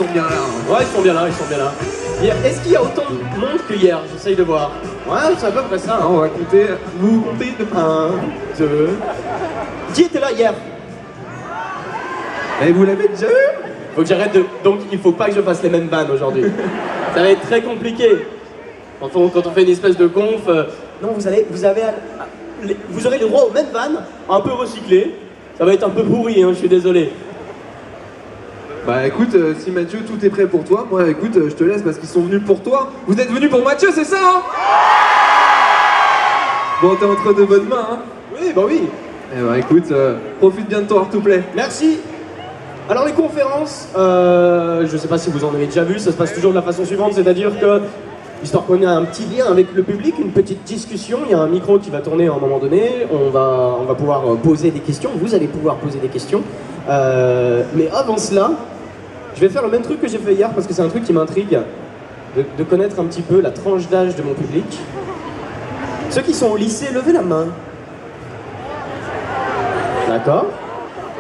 sont bien là. Hein. Ouais, ils sont bien là, ils sont bien là. Est-ce qu'il y a autant de monde que hier? J'essaye de voir. Ouais, c'est à peu près ça. Hein. On va compter. Vous comptez de 1, 2... Qui était là hier? Et vous l'avez déjà vu? Faut que j'arrête de... Donc il faut pas que je fasse les mêmes vannes aujourd'hui. Ça va être très compliqué. Quand on fait une espèce de conf... Non, vous aurez le droit aux mêmes vannes, un peu recyclées. Ça va être un peu pourri, hein, je suis désolé. Bah écoute, si Mathieu tout est prêt pour toi, moi écoute, je te laisse parce qu'ils sont venus pour toi. Vous êtes venus pour Mathieu, c'est ça hein? Bon, t'es entre de bonnes mains, hein? Oui, bah oui. Eh bah écoute, profite bien de ton hard-to-play. Merci. Alors les conférences, je sais pas si vous en avez déjà vu, ça se passe toujours de la façon suivante, c'est-à-dire que, histoire qu'on ait un petit lien avec le public, une petite discussion, il y a un micro qui va tourner à un moment donné, on va pouvoir poser des questions, vous allez pouvoir poser des questions. Mais avant cela, je vais faire le même truc que j'ai fait hier parce que c'est un truc qui m'intrigue, de connaître un petit peu la tranche d'âge de mon public. Ceux qui sont au lycée, levez la main. D'accord.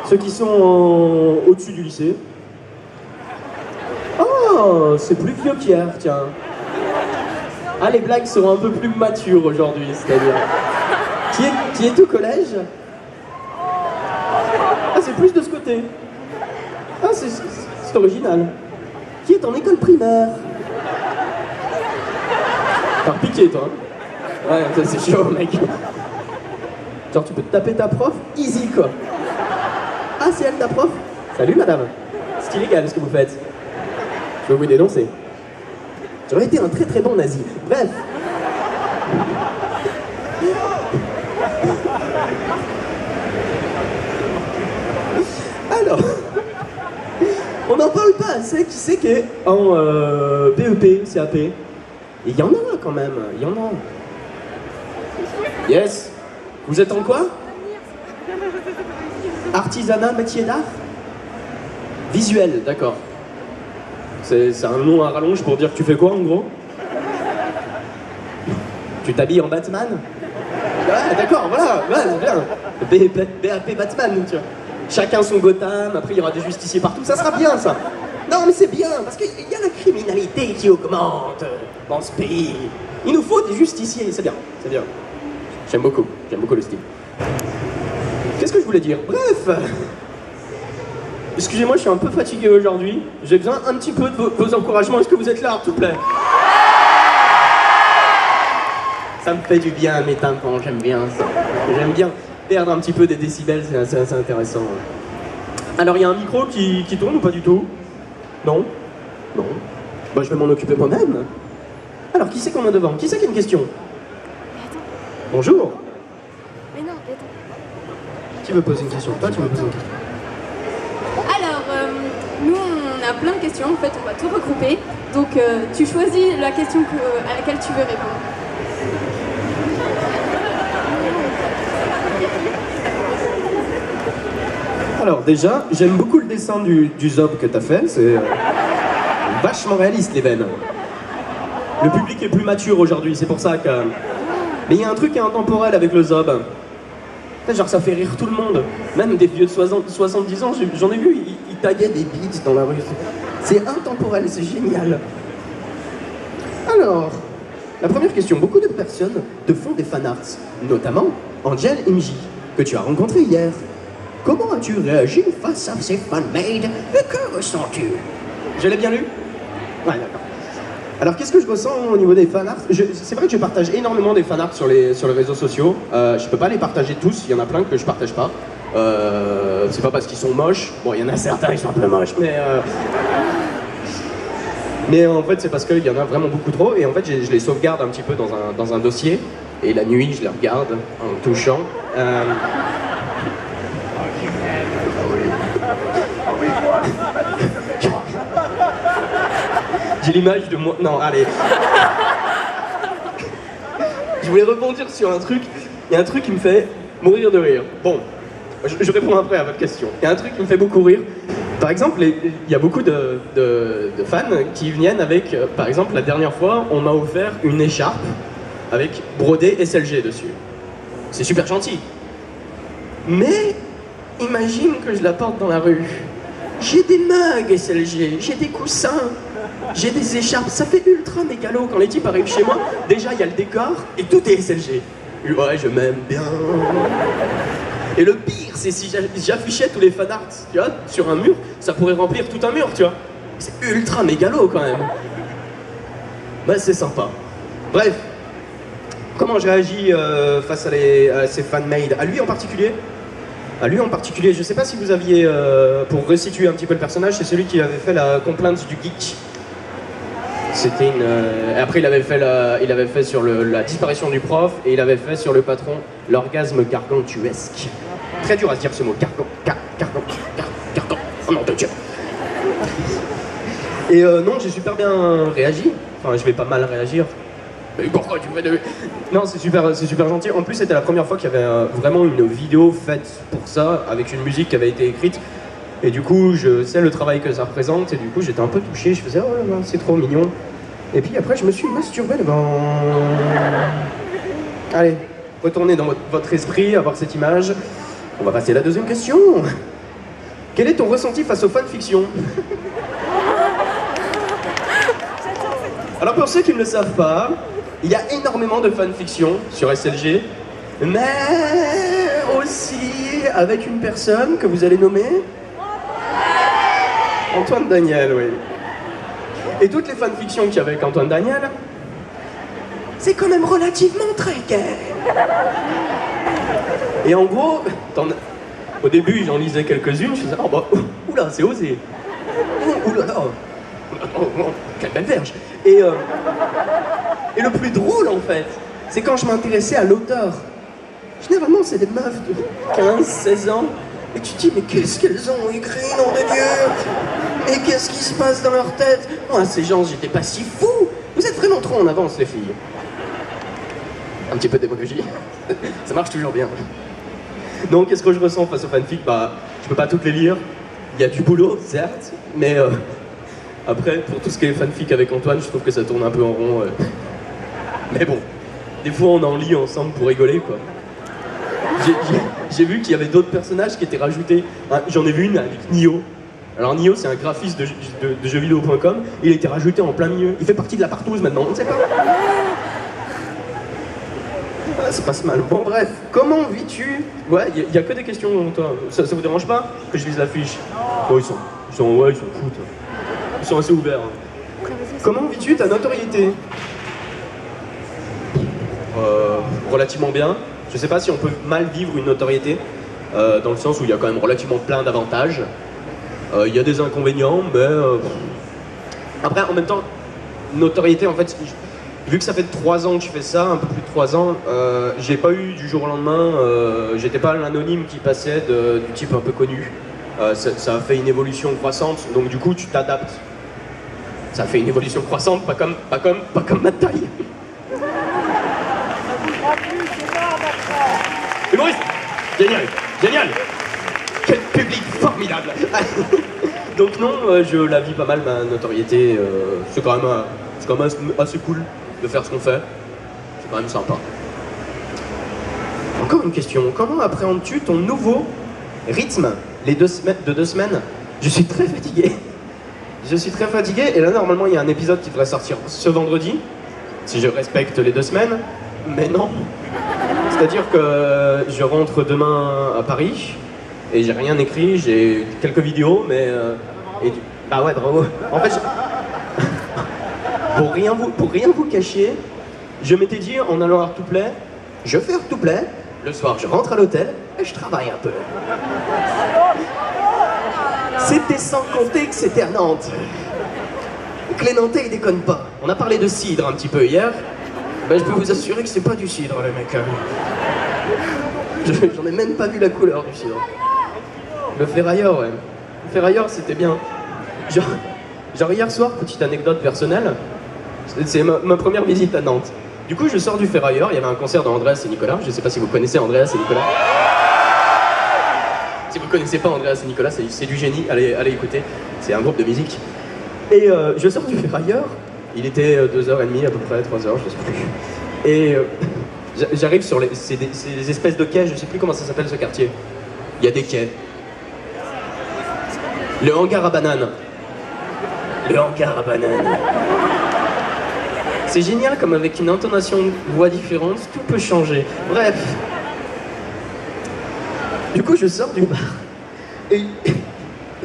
Ceux qui sont au-dessus du lycée. Oh, c'est plus vieux qu'hier, tiens. Ah, les blagues seront un peu plus matures aujourd'hui, c'est-à-dire. Qui est au collège? Ah, c'est plus de ce côté. Ah, c'est original. Qui est en école primaire? Par pitié, toi. Ouais, ça c'est chaud, mec. Genre, tu peux te taper ta prof, easy, quoi. Ah, c'est elle ta prof? Salut, madame. C'est illégal ce que vous faites. Je vais vous dénoncer. J'aurais été un très très bon nazi. Bref. Alors, on n'en parle pas assez. Qui c'est qui est en BEP, CAP? Et il y en a quand même, il y en a. Yes. Vous êtes en quoi? Artisanat, métier d'art? Visuel, d'accord. C'est un nom à rallonge pour dire que tu fais quoi en gros? Tu t'habilles en Batman? Ouais, d'accord, voilà, c'est bien. BAP Batman, tu vois. Chacun son Gotham, après il y aura des justiciers partout, ça sera bien ça. Non mais c'est bien, parce qu'il y a la criminalité qui augmente dans ce pays. Il nous faut des justiciers, c'est bien, c'est bien. J'aime beaucoup le style. Qu'est-ce que je voulais dire? Bref. Excusez-moi, je suis un peu fatigué aujourd'hui. J'ai besoin un petit peu de vos encouragements. Est-ce que vous êtes là, s'il vous plaît? Ça me fait du bien, mes tympans, j'aime bien ça. J'aime bien perdre un petit peu des décibels, c'est assez intéressant. Alors, il y a un micro qui tourne ou pas du tout? Non? Non. Bah, je vais m'en occuper moi-même. Alors, qui c'est qu'on a devant? Qui c'est qui a une question? Bonjour. Mais non, attends. Qui veut poser une question? Toi, tu veux poser une question? Alors, nous, on a plein de questions. En fait, on va tout regrouper. Donc, tu choisis la question à laquelle tu veux répondre. Alors déjà, j'aime beaucoup le dessin du zob que t'as fait, c'est vachement réaliste les veines. Le public est plus mature aujourd'hui, c'est pour ça que... Mais il y a un truc qui est intemporel avec le zob. Genre ça fait rire tout le monde, même des vieux de 70 ans, j'en ai vu, ils taguaient des beats dans la rue. C'est intemporel, c'est génial. Alors, la première question, beaucoup de personnes te font des fanarts, notamment Angel MJ, que tu as rencontré hier. Comment as-tu réagi face à ces fan-made et que ressens-tu? Je l'ai bien lu? Ouais, d'accord. Alors, qu'est-ce que je ressens au niveau des fanarts? C'est vrai que je partage énormément des fanarts sur les réseaux sociaux. Je peux pas les partager tous, il y en a plein que je partage pas. C'est pas parce qu'ils sont moches. Bon, il y en a certains qui sont un peu moches, mais en fait, c'est parce qu'il y en a vraiment beaucoup trop. Et en fait, je les sauvegarde un petit peu dans un dossier. Et la nuit, je les regarde en touchant. J'ai l'image de moi... Non, allez. Je voulais rebondir sur un truc. Il y a un truc qui me fait mourir de rire. Bon, je réponds après à votre question. Il y a un truc qui me fait beaucoup rire. Par exemple, il y a beaucoup de fans qui viennent avec... par exemple, la dernière fois, on m'a offert une écharpe avec brodé SLG dessus. C'est super gentil. Mais imagine que je la porte dans la rue. J'ai des mugs SLG, j'ai des coussins, j'ai des écharpes, ça fait ultra mégalo. Quand les types arrivent chez moi, déjà il y a le décor et tout est SLG. Et ouais, je m'aime bien. Et le pire, c'est si j'affichais tous les fanarts, tu vois, sur un mur, ça pourrait remplir tout un mur, tu vois. C'est ultra mégalo quand même. Bah c'est sympa. Bref, comment je réagis face à ces fan-made? À lui en particulier? À lui en particulier, je sais pas si vous aviez, pour resituer un petit peu le personnage, c'est celui qui avait fait la complainte du geek. C'était une... après il avait fait sur la disparition du prof, et il avait fait sur le patron l'orgasme gargantuesque. Très dur à se dire ce mot, gargan, oh non de Dieu. Et non, j'ai super bien réagi, enfin je vais pas mal réagir. Mais pourquoi tu fais de... Non, c'est super gentil. En plus, c'était la première fois qu'il y avait vraiment une vidéo faite pour ça, avec une musique qui avait été écrite. Et du coup, je sais le travail que ça représente, et du coup, j'étais un peu touché. Je faisais, oh là là, c'est trop mignon. Et puis après, je me suis masturbé devant... Allez, retournez dans votre esprit, à voir cette image. On va passer à la deuxième question. Quel est ton ressenti face aux fanfictions? Alors pour ceux qui ne le savent pas, il y a énormément de fanfiction sur SLG, mais aussi avec une personne que vous allez nommer Antoine Daniel, oui. Et toutes les fanfictions qu'il y a avec Antoine Daniel, c'est quand même relativement très gay. Et en gros, au début j'en lisais quelques-unes, je disais, oh bah, oula, c'est osé. Oula, quelle belle verge. Et le plus drôle en fait, c'est quand je m'intéressais à l'auteur. Généralement c'est des meufs de 15, 16 ans, et tu te dis mais qu'est-ce qu'elles ont écrit, nom de Dieu? Et qu'est-ce qui se passe dans leur tête? Moi ces gens, j'étais pas si fou. Vous êtes vraiment trop en avance les filles. Un petit peu de démagogie, ça marche toujours bien. Donc qu'est-ce que je ressens face aux fanfics? Bah, je peux pas toutes les lire, il y a du boulot certes, mais après, pour tout ce qui est fanfic avec Antoine, je trouve que ça tourne un peu en rond. Mais bon, des fois on en lit ensemble pour rigoler, quoi. J'ai vu qu'il y avait d'autres personnages qui étaient rajoutés. J'en ai vu une avec Nio. Alors Nio, c'est un graphiste de jeuxvideo.com. Il a été rajouté en plein milieu. Il fait partie de la partouze maintenant, on ne sait pas. Ah, ça passe mal. Bon bref, comment vis-tu? Ouais, il y a que des questions, toi. Ça vous dérange pas que je lise la fiche? Oh, ils s'en foutent. Ils sont assez ouverts. Comment vis-tu ta notoriété? Relativement bien. Je sais pas si on peut mal vivre une notoriété, dans le sens où il y a quand même relativement plein d'avantages. Il y a des inconvénients, mais... Après, en même temps, notoriété, en fait, vu que ça fait 3 ans que je fais ça, un peu plus de 3 ans, j'ai pas eu du jour au lendemain, j'étais pas l'anonyme qui passait du type un peu connu. Ça a fait une évolution croissante, donc du coup tu t'adaptes. Ça a fait une évolution croissante, pas comme ma taille. Humoriste, génial. Quel public formidable. Donc non, je la vis pas mal ma notoriété. C'est quand même assez cool de faire ce qu'on fait. C'est quand même sympa. Encore une question. Comment appréhendes-tu ton nouveau rythme de 2 semaines? Je suis très fatigué. Et là normalement il y a un épisode qui devrait sortir ce vendredi, si je respecte les 2 semaines, mais non. C'est-à-dire que je rentre demain à Paris et j'ai rien écrit, j'ai quelques vidéos, mais... Ah ouais, bravo. En fait, pour rien vous cacher, je m'étais dit en allant à Artouplet, je fais Artouplet, le soir je rentre à l'hôtel et je travaille un peu. C'était sans compter que c'était à Nantes. Que les Nantais ils déconnent pas. On a parlé de cidre un petit peu hier. Ben, je peux vous assurer que c'est pas du cidre les mecs. J'en ai même pas vu la couleur du cidre. Le ferrailleur, ouais. Le ferrailleur c'était bien. Genre hier soir, petite anecdote personnelle, c'est ma première visite à Nantes. Du coup je sors du ferrailleur, il y avait un concert d'Andreas et Nicolas. Je sais pas si vous connaissez Andreas et Nicolas. Si vous connaissez pas Andreas et Nicolas, c'est du génie, allez écouter, c'est un groupe de musique. Et je sors du ferrailleur, il était 2h30 à peu près, 3h, je sais plus. Et j'arrive sur c'est des espèces de quais, je sais plus comment ça s'appelle ce quartier. Il y a des quais. Le hangar à bananes. Le hangar à bananes. C'est génial comme avec une intonation de voix différente, tout peut changer. Bref. Du coup, je sors du bar. Et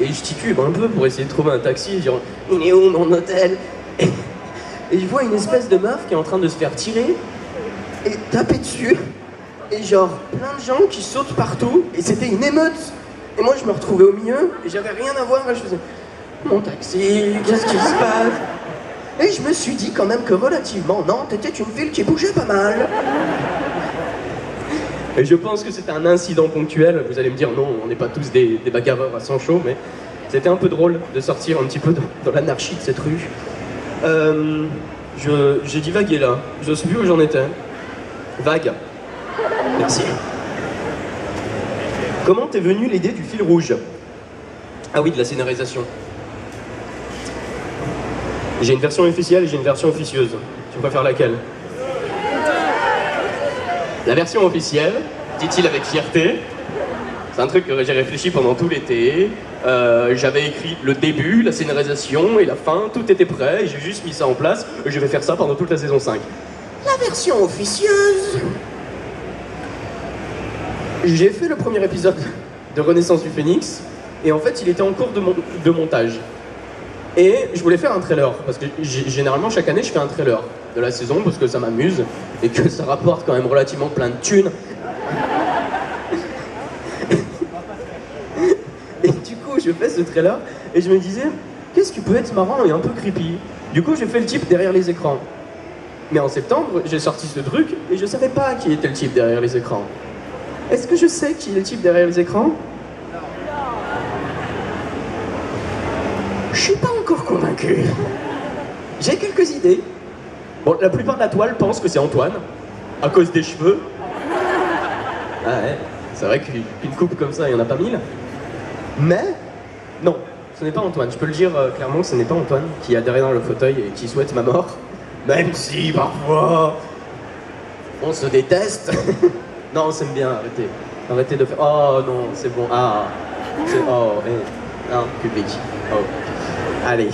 je titube un peu pour essayer de trouver un taxi, genre, il est où mon hôtel? Et je vois une espèce de meuf qui est en train de se faire tirer et taper dessus. Et genre, plein de gens qui sautent partout. Et c'était une émeute. Et moi, je me retrouvais au milieu et j'avais rien à voir. Et je faisais, mon taxi, qu'est-ce qui se passe? Et je me suis dit quand même que relativement, Nantes était une ville qui bougeait pas mal. Et je pense que c'était un incident ponctuel. Vous allez me dire, non, on n'est pas tous des bagarreurs à sang chaud, mais c'était un peu drôle de sortir un petit peu dans l'anarchie de cette rue. J'ai divagué là, je sais plus où j'en étais. Vague. Merci. Comment t'es venue l'idée du fil rouge? Ah oui, de la scénarisation. J'ai une version officielle et j'ai une version officieuse. Tu préfères laquelle? La version officielle, dit-il avec fierté, c'est un truc que j'ai réfléchi pendant tout l'été. J'avais écrit le début, la scénarisation et la fin, tout était prêt, et j'ai juste mis ça en place, et je vais faire ça pendant toute la saison 5. La version officieuse... J'ai fait le premier épisode de Renaissance du Phénix, et en fait il était en cours de montage. Et je voulais faire un trailer, parce que généralement chaque année je fais un trailer de la saison, parce que ça m'amuse, et que ça rapporte quand même relativement plein de thunes. Et du coup je fais ce trailer, et je me disais, qu'est-ce qui peut être marrant et un peu creepy? Du coup j'ai fait le type derrière les écrans. Mais en septembre, j'ai sorti ce truc, et je savais pas qui était le type derrière les écrans. Est-ce que je sais qui est le type derrière les écrans? Je suis pas encore convaincu. J'ai quelques idées. Bon, la plupart de la toile pense que c'est Antoine, à cause des cheveux. Ah ouais, c'est vrai qu'une coupe comme ça, il y en a pas mille. Mais, non, ce n'est pas Antoine. Je peux le dire clairement que ce n'est pas Antoine qui est derrière le fauteuil et qui souhaite ma mort. Même si, parfois, on se déteste. Non, on s'aime bien, arrêtez. Arrêtez de faire... Oh non, c'est bon. Ah, c'est... Oh, non, public. Oh. Allez.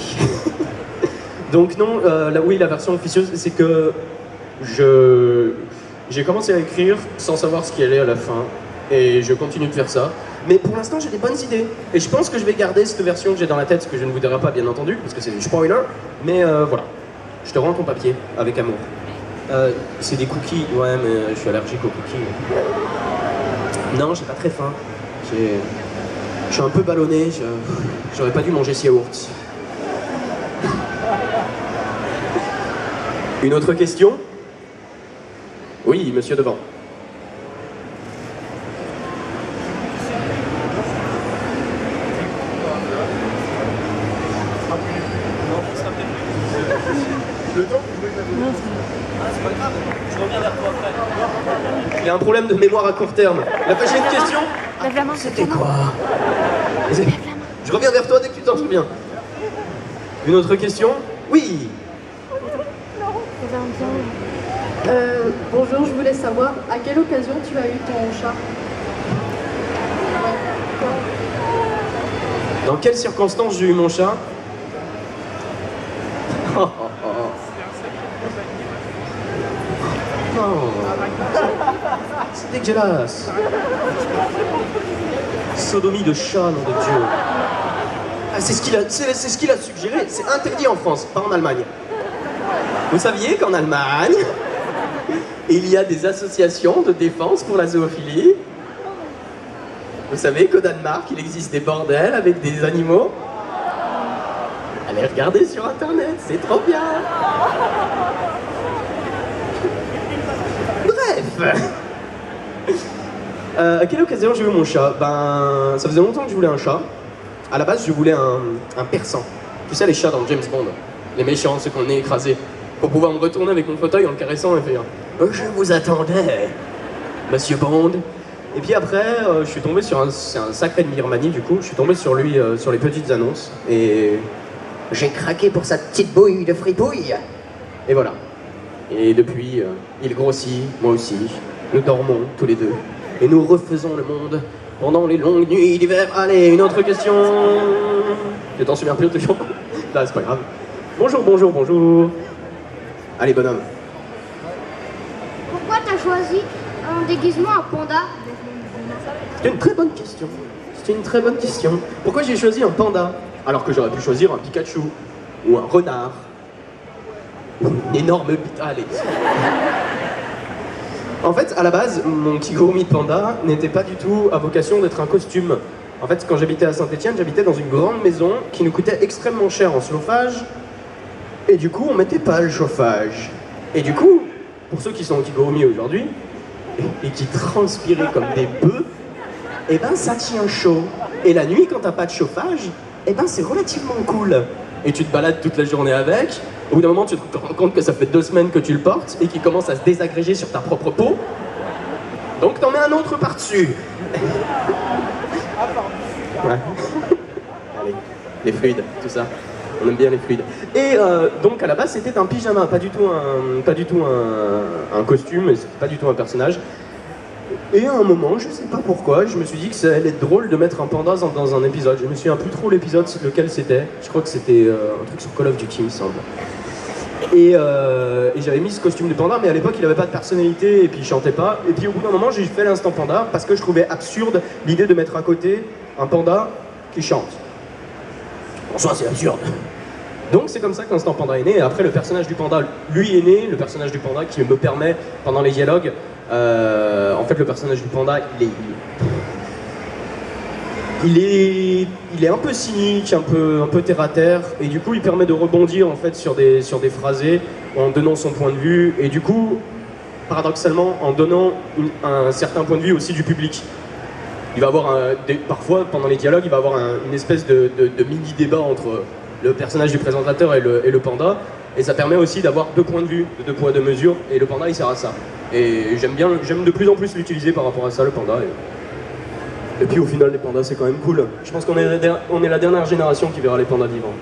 Donc non, oui, la version officieuse, c'est que j'ai commencé à écrire sans savoir ce qui allait à la fin, et je continue de faire ça. Mais pour l'instant, j'ai des bonnes idées, et je pense que je vais garder cette version que j'ai dans la tête, ce que je ne vous dirai pas, bien entendu, parce que c'est du spoiler, mais voilà. Je te rends ton papier, avec amour. C'est des cookies, ouais, mais je suis allergique aux cookies. Non, j'ai pas très faim. Je suis un peu ballonné, j'aurais pas dû manger ce yaourt. Une autre question? Oui, monsieur devant. Il y a un problème de mémoire à court terme. La prochaine question? Lève la main. C'était quoi? Je reviens vers toi dès que tu t'en souviens. Une autre question? Oui. Bonjour, je voulais savoir à quelle occasion tu as eu ton chat? Dans quelles circonstances j'ai eu mon chat? Oh. C'est dégueulasse. Sodomie de chat, nom de Dieu. Ah, c'est ce qu'il a suggéré. C'est interdit en France, pas en Allemagne. Vous saviez qu'en Allemagne, il y a des associations de défense pour la zoophilie? Vous savez qu'au Danemark, il existe des bordels avec des animaux? Allez regarder sur internet, c'est trop bien. Bref. À quelle occasion j'ai eu mon chat? Ben, ça faisait longtemps que je voulais un chat. À la base, je voulais un persan. Tu sais, les chats dans James Bond, les méchants, ceux qu'on est écrasés, pour pouvoir me retourner avec mon fauteuil en le caressant et faire je vous attendais, Monsieur Bond. Et puis après, je suis tombé sur c'est un sacré de Birmanie du coup, je suis tombé sur lui, sur les petites annonces, et j'ai craqué pour sa petite bouille de fripouille. Et voilà. Et depuis, il grossit, moi aussi, nous dormons tous les deux, et nous refaisons le monde pendant les longues nuits d'hiver. Allez, une autre question. Je t'en souviens plus toujours. Là, c'est pas grave. Bonjour, bonjour, bonjour. Allez, bonhomme. Pourquoi t'as choisi un déguisement à panda? C'est une très bonne question. C'est une très bonne question. Pourquoi j'ai choisi un panda alors que j'aurais pu choisir un Pikachu ou un renard? Une énorme bite. Allez. En fait, à la base, mon Kigurumi de panda n'était pas du tout à vocation d'être un costume. En fait, quand j'habitais à Saint-Étienne, j'habitais dans une grande maison qui nous coûtait extrêmement cher en chauffage. Et du coup, on mettait pas le chauffage. Et du coup, pour ceux qui sont en Kigurumi aujourd'hui, et qui transpiraient comme des bœufs, eh ben ça tient chaud. Et la nuit, quand t'as pas de chauffage, eh ben c'est relativement cool. Et tu te balades toute la journée avec. Au bout d'un moment, tu te rends compte que ça fait 2 semaines que tu le portes et qu'il commence à se désagréger sur ta propre peau. Donc t'en mets un autre par-dessus. Ouais. Allez, les fluides, tout ça. On aime bien les fluides. Et donc à la base, c'était un pyjama, pas du tout un costume, et pas du tout un personnage. Et à un moment, je sais pas pourquoi, je me suis dit que ça allait être drôle de mettre un panda dans un épisode. Je me souviens plus trop l'épisode lequel c'était. Je crois que c'était un truc sur Call of Duty, il me semble. Et j'avais mis ce costume de panda, mais à l'époque il avait pas de personnalité et puis il chantait pas. Et puis au bout d'un moment, j'ai fait l'instant panda parce que je trouvais absurde l'idée de mettre à côté un panda qui chante. En soi, c'est absurde. Donc c'est comme ça que l'instant panda est né. Et après, le personnage du panda, lui, est né. Le personnage du panda qui me permet, pendant les dialogues, en fait, le personnage du panda, il est un peu cynique, un peu terre à terre, et du coup, il permet de rebondir en fait sur des phrasés en donnant son point de vue, et du coup, paradoxalement, en donnant un certain point de vue aussi du public. Il va avoir parfois, pendant les dialogues, il va avoir une espèce de mini-débat entre le personnage du présentateur et le panda, et ça permet aussi d'avoir 2 points de vue, de 2 poids, 2 mesures, et le panda il sert à ça. Et j'aime de plus en plus l'utiliser par rapport à ça, le panda. Et puis au final, les pandas c'est quand même cool. Je pense qu'on est la dernière génération qui verra les pandas vivants.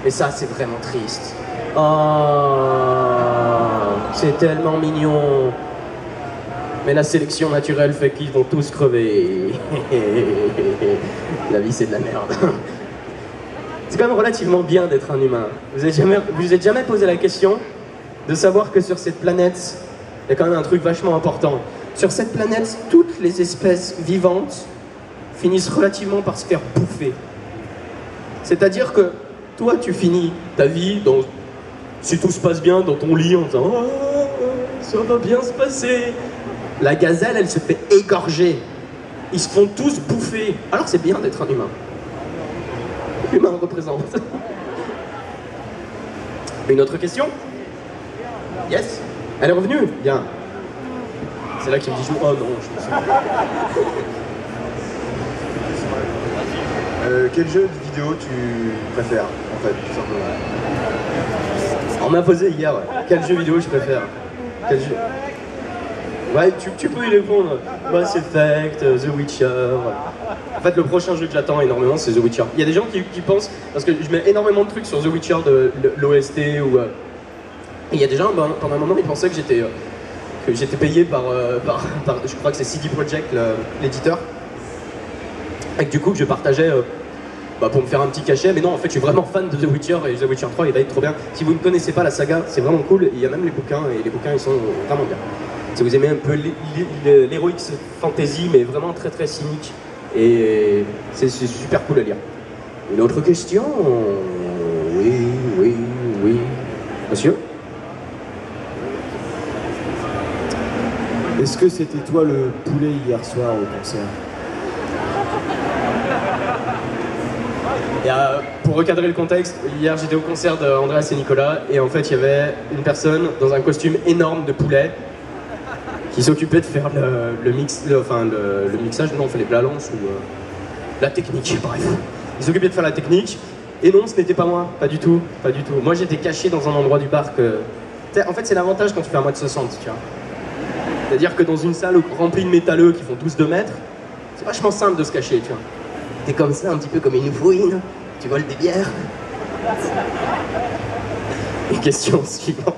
Et ça, c'est vraiment triste. Oh, c'est tellement mignon. Mais la sélection naturelle fait qu'ils vont tous crever. La vie, c'est de la merde. C'est quand même relativement bien d'être un humain. Vous êtes jamais posé la question de savoir que sur cette planète, il y a quand même un truc vachement important. Sur cette planète, toutes les espèces vivantes finissent relativement par se faire bouffer. C'est-à-dire que toi, tu finis ta vie, si tout se passe bien, dans ton lit en disant « Oh, ça va bien se passer ». La gazelle, elle se fait égorger. Ils se font tous bouffer. Alors c'est bien d'être un humain. L'humain représente. Une autre question? Yes? Elle est revenue? Bien. C'est là qu'il me dit « Oh non, je me suis... » Quel jeu vidéo tu préfères, en fait, tout simplement? On m'a posé hier, quel jeu vidéo je préfère? Quel jeu... Ouais, tu peux y répondre. Mass Effect, The Witcher. En fait, le prochain jeu que j'attends énormément, c'est The Witcher. Il y a des gens qui pensent, parce que je mets énormément de trucs sur The Witcher, de l'OST, ou... Et il y a des gens, pendant un moment, ils pensaient que j'étais payé par, je crois que c'est CD Projekt, l'éditeur. Et que du coup, je partageais pour me faire un petit cachet. Mais non, en fait, je suis vraiment fan de The Witcher, et The Witcher 3, il va être trop bien. Si vous ne connaissez pas la saga, c'est vraiment cool. Il y a même les bouquins, et les bouquins, ils sont vraiment bien. Si vous aimez un peu l'heroic fantasy, mais vraiment très très cynique, et c'est super cool à lire. Une autre question? Oui. Monsieur? Est-ce que c'était toi le poulet hier soir au concert? Et pour recadrer le contexte, hier j'étais au concert d'Andreas et Nicolas, et en fait il y avait une personne dans un costume énorme de poulet qui s'occupait de faire le mixage, non, on fait les balances ou la technique, bref. Il s'occupait de faire la technique, et non, ce n'était pas moi, pas du tout. Moi j'étais caché dans un endroit du parc. En fait c'est l'avantage quand tu fais 1m60, tu vois. C'est-à-dire que dans une salle remplie de métalleux qui font tous 2 mètres, c'est vachement simple de se cacher, tu vois. T'es comme ça, un petit peu comme une fouine, tu voles des bières. Et question suivante.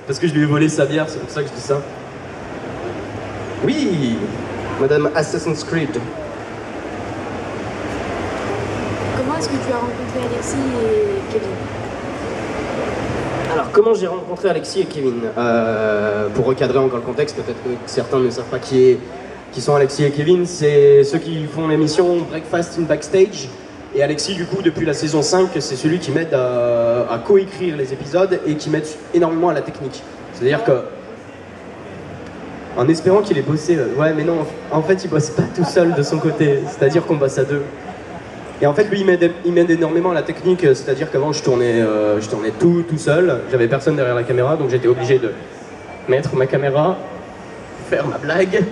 Parce que je lui ai volé sa bière, c'est pour ça que je dis ça. Oui, Madame Assassin's Creed. Comment est-ce que tu as rencontré Alexis et Kevin? Alors, comment j'ai rencontré Alexis et Kevin? Pour recadrer encore le contexte, peut-être que certains ne savent pas qui sont Alexis et Kevin, c'est ceux qui font l'émission Breakfast in Backstage. Et Alexis, du coup, depuis la saison 5, c'est celui qui m'aide à coécrire les épisodes et qui m'aide énormément à la technique. C'est-à-dire que, en espérant qu'il ait bossé, ouais mais non, en fait il bosse pas tout seul de son côté, c'est-à-dire qu'on bosse à deux. Et en fait lui il m'aide énormément à la technique, c'est-à-dire qu'avant je tournais tout seul, j'avais personne derrière la caméra, donc j'étais obligé de mettre ma caméra, faire ma blague,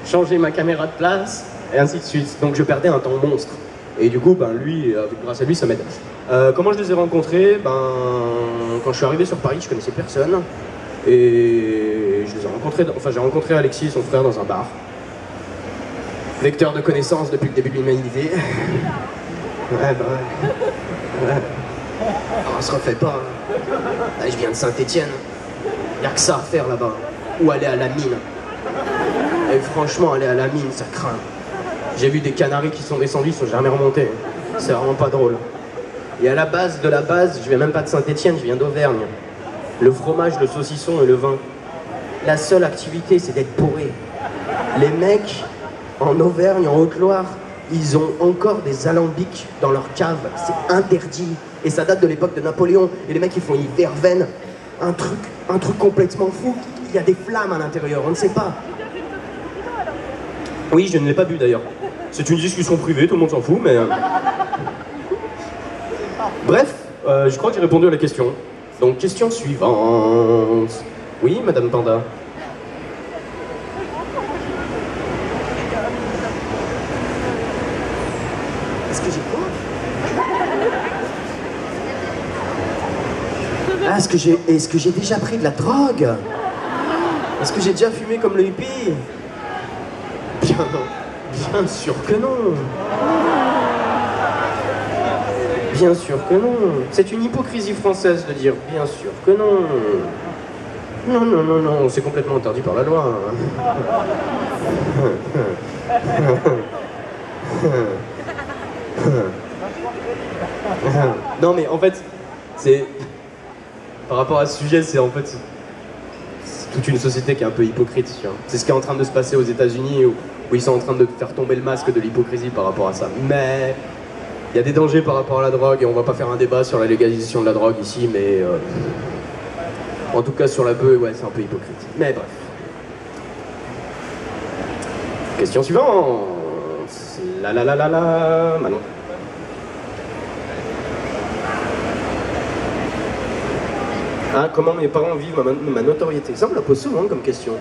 changer ma caméra de place, et ainsi de suite. Donc je perdais un temps monstre. Et du coup, ben, lui, grâce à lui, ça m'aide. Comment je les ai rencontrés? Quand je suis arrivé sur Paris, je connaissais personne. Et je les ai rencontrés, j'ai rencontré Alexis et son frère dans un bar. Vecteur de connaissances depuis le début de l'humanité. Ouais. On se refait pas. Là, je viens de Saint-Étienne. Y'a que ça à faire là-bas. Ou aller à la mine. Et franchement, aller à la mine, ça craint. J'ai vu des canaris qui sont descendus, ils sont jamais remontés. C'est vraiment pas drôle. Et à la base de la base, je viens même pas de Saint-Étienne, je viens d'Auvergne. Le fromage, le saucisson et le vin. La seule activité, c'est d'être bourré. Les mecs, en Auvergne, en Haute-Loire, ils ont encore des alambics dans leur cave. C'est interdit. Et ça date de l'époque de Napoléon. Et les mecs, ils font une verveine. Un truc complètement fou. Il y a des flammes à l'intérieur, on ne sait pas. Oui, je ne l'ai pas bu d'ailleurs. C'est une discussion privée, tout le monde s'en fout, mais... Bref, je crois que j'ai répondu à la question. Donc, question suivante. Oui, Madame Panda. Est-ce que j'ai quoi? Ah, est-ce que j'ai déjà pris de la drogue? Est-ce que j'ai déjà fumé comme le hippie? Bien sûr que non. Bien sûr que non. C'est une hypocrisie française de dire bien sûr que non. Non, c'est complètement interdit par la loi. Non mais en fait, c'est... Par rapport à ce sujet, c'est en fait... C'est toute une société qui est un peu hypocrite, tu vois. C'est ce qui est en train de se passer aux États-Unis où ils sont en train de faire tomber le masque de l'hypocrisie par rapport à ça. Mais il y a des dangers par rapport à la drogue et on va pas faire un débat sur la légalisation de la drogue ici, mais en tout cas sur la beuh, ouais, c'est un peu hypocrite. Mais bref. Question suivante. Manon. Ah, comment mes parents vivent ma notoriété? Ça, on me la pose souvent comme question.